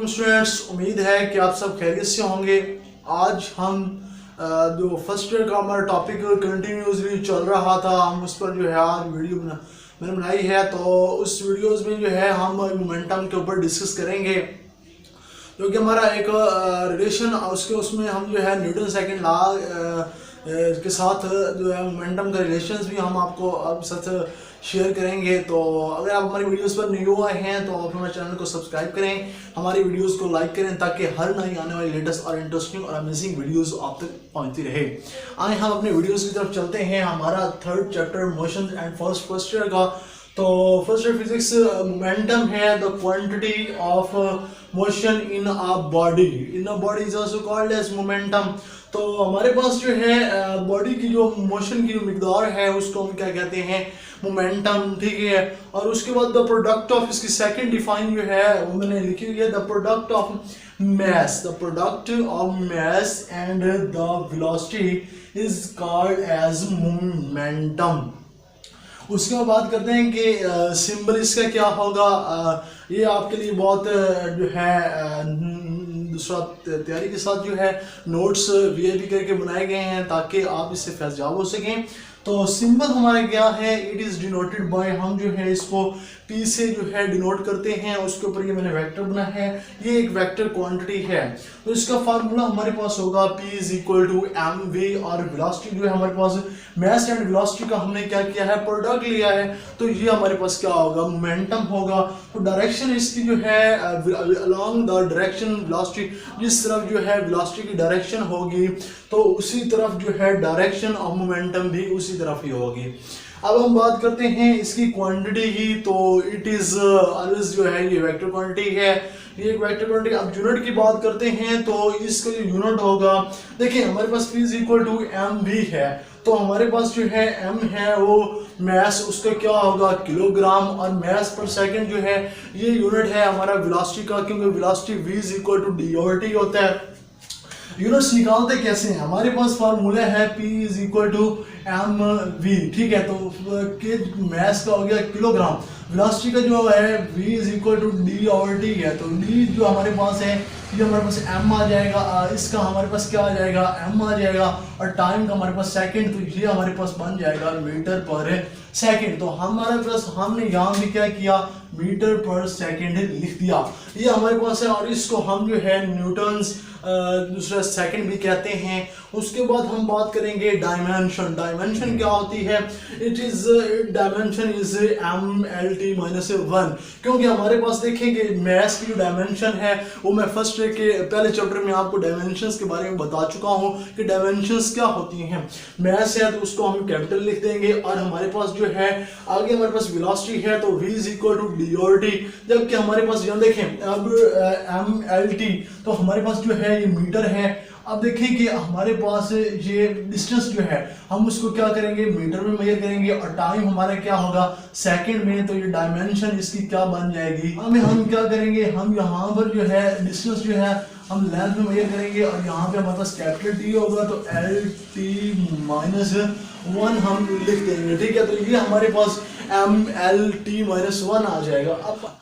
वालेकुम स्टूडेंट्स, उम्मीद है कि आप सब खैरियत से होंगे। आज हम जो फर्स्ट ईयर का हमारा टॉपिक कंटिन्यूसली चल रहा था, हम उस पर जो है आज वीडियो मैंने बनाई है। तो उस वीडियोस में जो है हम मोमेंटम के ऊपर डिस्कस करेंगे, जो कि हमारा एक रिलेशन उसमें हम जो है न्यूटन सेकंड लॉ के साथ जो है मोमेंटम का रिलेशंस भी हम आपको अब साथ शेयर करेंगे। तो अगर आप हमारी वीडियोस पर न्यू आए हैं तो आप हमारे चैनल को सब्सक्राइब करें, हमारी वीडियोस को लाइक करें, ताकि हर नई आने वाली लेटेस्ट और इंटरेस्टिंग और अमेजिंग वीडियोस आप तक पहुंचती रहे। आए हम अपने वीडियोस की तरफ चलते हैं। हमारा third chapter motion and first year का। तो फर्स्ट ईयर फिजिक्स मोमेंटम है the quantity of motion in a body is also called as momentum. तो हमारे पास जो है बॉडी की जो मोशन की जो मिकदार है उसको हम क्या कहते हैं, मोमेंटम, ठीक है। और उसके बाद द प्रोडक्ट ऑफ, इसकी सेकंड डिफाइन जो है वो मैंने लिखी हुई है, the product of mass and the velocity is called as momentum. उसके बाद बात करते हैं कि सिंबल इसका क्या होगा। ये आपके लिए बहुत जो है दूसरा तैयारी के साथ जो है नोट्स वीआईपी करके बनाए गए हैं ताकि आप इससे फैज़याब हो सकें। तो सिंबल हमारा क्या है, इट इज़ डिनोटेड बाय, हम जो है इसको P से जो है डिनोट करते हैं। उसके ऊपर ये मैंने वेक्टर बना है, ये एक वेक्टर क्वांटिटी है। तो इसका फार्मूला हमारे पास होगा P is equal to mv, और वेलोसिटी जो है हमारे पास मास एंड वेलोसिटी का हमने क्या किया है, प्रोडक्ट लिया है। तो ये हमारे पास क्या होगा, मोमेंटम होगा। तो डायरेक्शन इसकी जो है अलोंग द डायरेक्शन वेलोसिटी, जिस तरफ जो है वेलोसिटी की डायरेक्शन होगी तो उसी तरफ जो है डायरेक्शन ऑफ मोमेंटम भी उसी तरफ ही होगी। अब हम बात करते हैं इसकी क्वांटिटी की। तो इट इज ऑलवेज जो है ये वेक्टर क्वांटिटी है, ये एक वेक्टर क्वांटिटी। अब यूनिट की बात करते हैं तो इसका जो यूनिट होगा, देखिए हमारे पास P is equal to mv है। तो हमारे पास जो है m है वो मास, उसका क्या होगा, किलोग्राम, और मास पर सेकंड जो है ये यूनिट है हमारा वेलोसिटी का, क्योंकि velocity v is equal to dt होता है। यूनिट्स निकालते कैसे हैं, हमारे पास फार्मूला है P is equal to mv, ठीक है। तो के मास का हो गया किलोग्राम, वेलोसिटी का जो है v is equal to dt है। तो d जो हमारे पास है ये हमारे पास m आ जाएगा, इसका हमारे पास क्या आ जाएगा, m आ जाएगा, और टाइम का हमारे पास सेकंड, तो ये हमारे पास बन जाएगा मीटर पर सेकंड। तो हमारे पास हमने यहाँ भी क्या किया, मीटर पर सेकंड लिख दिया, ये हमारे पास है। और इसको हम जो है न्यूटन्स दूसरा सेकंड भी कहते हैं। उसके बाद हम बात करेंगे डायमेंशन। डायमेंशन क्या होती है, it is dimension is mlt minus 1, क्योंकि हमारे पास देखें कि मैथ्स की जो डायमेंशन है वो मैं फर्स्ट के पहले चैप्टर में आपको डायमेंशंस के बारे में बता चुका हूँ कि डायमेंशंस क्या होती हैं। मैथ्स है तो उसको हम कैपिटल लिख देंगे, और हमारे पास जो है आगे हमारे पास वेलोसिटी है तो v is equal to dt, जबकि हमारे पास यहाँ देखें अब mlt, तो हमारे पास जो है ये मीटर है। अब देखिए कि हमारे पास ये डिस्टेंस जो है हम उसको क्या करेंगे, मीटर में मेजर करेंगे, और टाइम हमारा क्या होगा, सेकंड में। तो ये डायमेंशन इसकी क्या बन जाएगी, हम क्या करेंगे, हम यहाँ पर जो है डिस्टेंस जो है हम लेंथ में मेजर करेंगे, और यहाँ पे हमारे पास कैपिटल T होगा तो lt माइनस 1 हम लिख देंगे, ठीक है। तो ये हमारे पास mlt माइनस 1 आ जाएगा।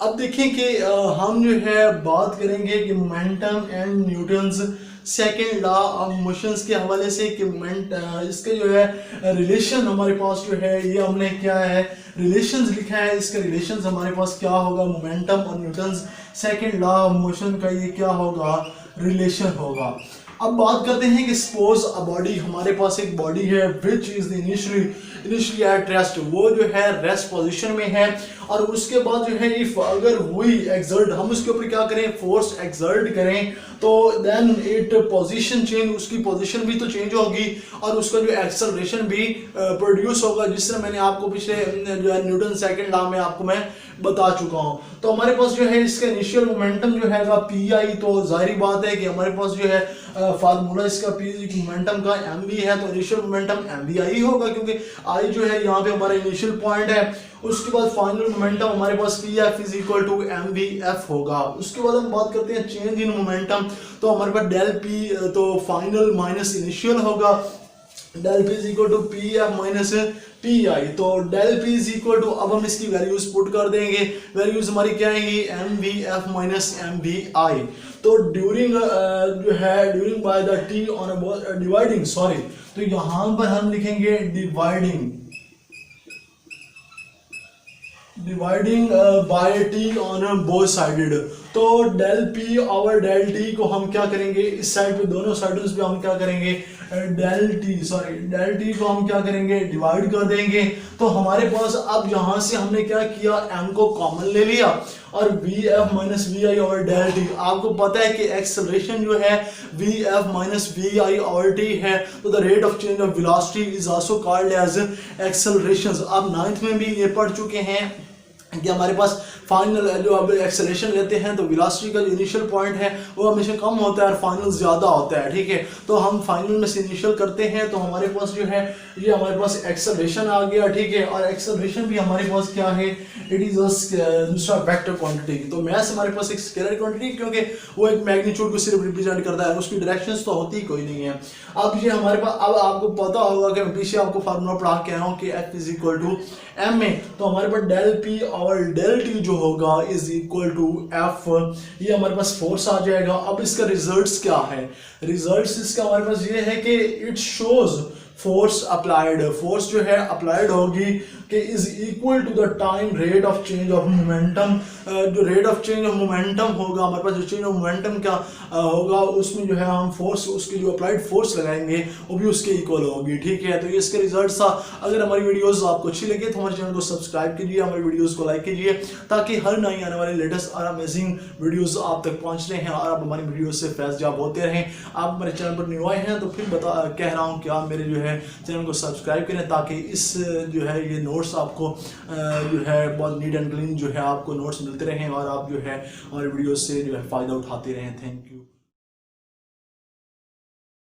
अब देखिए कि हम जो है बात करेंगे कि momentum and Newton's second law of motions के हवाले से कि मोमेंट इसके जो है रिलेशन हमारे पास जो है ये हमने क्या है, रिलेशंस लिखा है। इसका रिलेशंस हमारे पास क्या होगा, मोमेंटम और Newton's second law of motion का ये क्या होगा, रिलेशन होगा। अब बात करते हैं कि सपोज अ बॉडी, हमारे पास एक बॉडी है which is initially at rest, वो जो है रेस्ट पोजीशन में है। और उसके बाद जो है इफ अगर वही एक्सर्ट, हम उसके ऊपर क्या करें, फोर्स एक्सर्ट करें, तो देन इट पोजीशन चेंज, उसकी पोजीशन भी तो चेंज होगी, और उसका जो एक्सेलरेशन भी प्रोड्यूस होगा, जिस तरह मैंने आपको पिछले जो है न्यूटन सेकंड लॉ में आपको मैं बता चुका हूँ। तो हमारे पास जो है इसका इनिशियल मोमेंटम जो है पी, तो जाहिर बात है कि हमारे पास जो है फार्मूला इसका P मोमेंटम का mv है, तो इनिशियल मोमेंटम mvi होगा, क्योंकि I जो है यहाँ पे हमारा इनिशियल पॉइंट है। उसके बाद फाइनल मोमेंटम हमारे पास Pf is equal to mvf होगा। उसके बाद हम बात करते हैं चेंज इन मोमेंटम, तो हमारे पास डेल P तो फाइनल माइनस इनिशियल होगा। Del P is equal to P F minus P I. तो del P is equal to, अब हम इसकी वैल्यूज पुट कर देंगे, वैल्यूज हमारी क्या आएंगी, M V F minus M V I. तो ड्यूरिंग जो है during by the T on dividing, sorry, तो यहां पर हम लिखेंगे dividing by T on both sided. तो डेल पी और डेल टी को हम क्या करेंगे, इस साइड पे दोनों साइडों पे हम क्या करेंगे, डेल टी को हम क्या करेंगे, डिवाइड कर देंगे। तो हमारे पास अब यहां से हमने क्या किया, m को कॉमन ले लिया और we F minus V I और डेल टी। आपको पता है कि एक्सेलरेशन जो है V F minus V I और टी है, तो the rate of change of velocity is also called as acceleration. आप 9th में भी ये पढ़ चुके हैं कि हमारे पास फाइनल जो अब एक्सेलरेशन लेते हैं तो वेलोसिटी का जो इनिशियल पॉइंट है वो हमेशा कम होता है और फाइनल ज़्यादा होता है, ठीक है। तो हम फाइनल में से इनिशियल करते हैं तो हमारे पास जो है ये हमारे पास एक्सेलरेशन आ गया, ठीक है। और एक्सेलरेशन भी हमारे पास क्या है, इट इज़ दूसरा वेक्टर क्वांटिटी। तो मैस हमारे पास एक स्केलर क्वांटिटी, क्योंकि वो एक मैग्नीट्यूड को सिर्फ रिप्रेजेंट करता है, उसकी डायरेक्शंस तो होती कोई नहीं है। अब ये हमारे पास, अब आपको पता होगा कि मैं पीछे आपको फार्मूला पढ़ा के आया हूँ कि F is equal to M में, तो हमारे पास डेल पी और डेल टी जो होगा इज इक्वल टू एफ, ये हमारे पास फोर्स आ जाएगा। अब इसका रिजल्ट्स क्या है, रिजल्ट्स इसका हमारे पास ये है कि it shows force applied, force जो है अप्लाइड होगी कि is equal to the time rate of change of momentum. जो rate of change of momentum होगा हमारे पास, जो चेंज ऑफ मोमेंटम क्या होगा उसमें जो है हम फोर्स, उसकी जो अप्लाइड फोर्स लगाएंगे वो भी उसके इक्वल होगी, ठीक है। तो ये इसके रिजल्ट था। अगर हमारी वीडियोस आपको अच्छी लगे तो हमारे चैनल को सब्सक्राइब कीजिए, हमारी वीडियोस को लाइक कीजिए, ताकि हर नई आने वाले लेटेस्ट और अमेजिंग वीडियोस आप तक पहुंच रहे हैं और आप हमारी वीडियोस से फैज़याब होते रहें। आप हमारे चैनल पर न्यू आए हैं तो फिर कह रहा हूँ कि आप मेरे जो है चैनल को सब्सक्राइब करें, ताकि इस जो है ये नोट्स आपको जो है बहुत नीट एंड क्लीन जो है आपको नोट्स मिलते रहें और आप जो है हमारे वीडियो से जो है फ़ायदा उठाते रहें। Thank you.